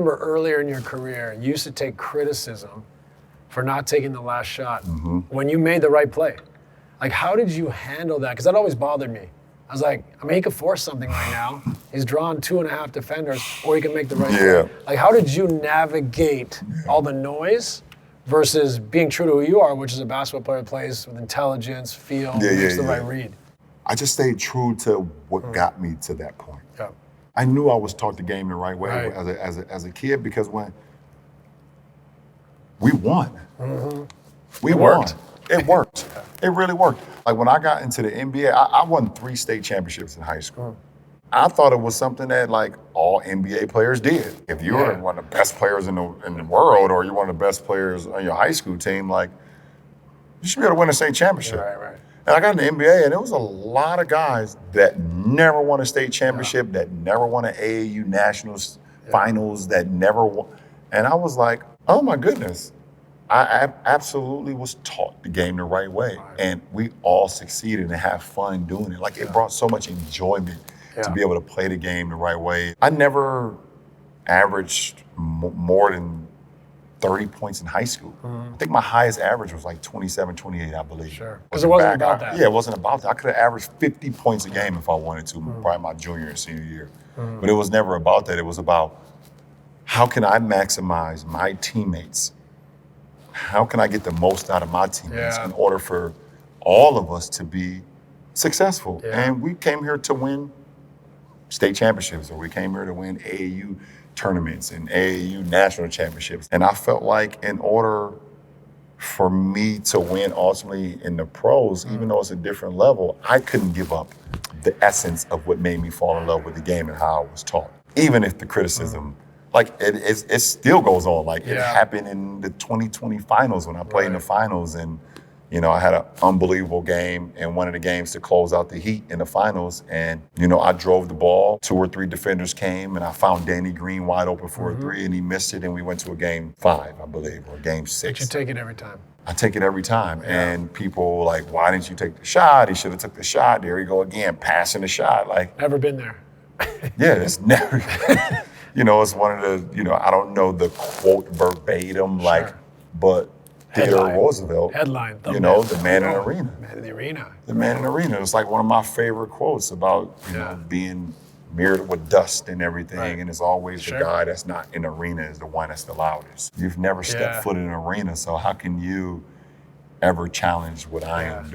remember earlier in your career, you used to take criticism for not taking the last shot when you made the right play. Like, how did you handle that? Because that always bothered me. I was like, I mean, he could force something right now. He's drawn 2.5 defenders, or he can make the right play. Like, how did you navigate all the noise versus being true to who you are, which is a basketball player that plays with intelligence, feel, makes the right read? I just stayed true to what got me to that point. Yeah. I knew I was taught the game the right way as a kid, because when we won, we won. It worked. It really worked. Like when I got into the NBA, I won 3 state championships in high school. I thought it was something that like all NBA players did. If you were one of the best players in the world, or you're one of the best players on your high school team, like you should be able to win a state championship. Right. And I got in the NBA, and there was a lot of guys that never won a state championship, that never won an AAU Nationals finals, that never won. And I was like, oh my goodness. I absolutely was taught the game the right way. And we all succeeded and have fun doing it. Like it brought so much enjoyment to be able to play the game the right way. I never averaged more than 30 points in high school. I think my highest average was like 27, 28, I believe. Sure, because it wasn't about that. Yeah, it wasn't about that. I could have averaged 50 points a game if I wanted to, probably my junior and senior year. But it was never about that. It was about how can I maximize my teammates? How can I get the most out of my teammates in order for all of us to be successful? And we came here to win state championships, or we came here to win AAU tournaments and AAU national championships. And I felt like in order for me to win ultimately in the pros, even though it's a different level, I couldn't give up the essence of what made me fall in love with the game and how I was taught. Even if the criticism, like it still goes on. Like it happened in the 2020 finals when I played in the finals, and you know, I had an unbelievable game in one of the games to close out the heat in the finals. And, you know, I drove the ball, 2 or 3 defenders came, and I found Danny Green wide open for a 3, and he missed it, and we went to a game 5, I believe, or game 6. But you take it every time. I take it every time. And people were like, why didn't you take the shot? He should have took the shot. There you go again, passing the shot. Like, never been there. It's never, you know, it's one of the, you know, I don't know the quote verbatim, like, but Theodore Roosevelt, headline, you know, the man in the arena. Man in the arena. The man in the arena. It's like one of my favorite quotes about, you know, being mirrored with dust and everything. And it's always the guy that's not in the arena is the one that's the loudest. You've never stepped foot in an arena, so how can you ever challenge what I am doing?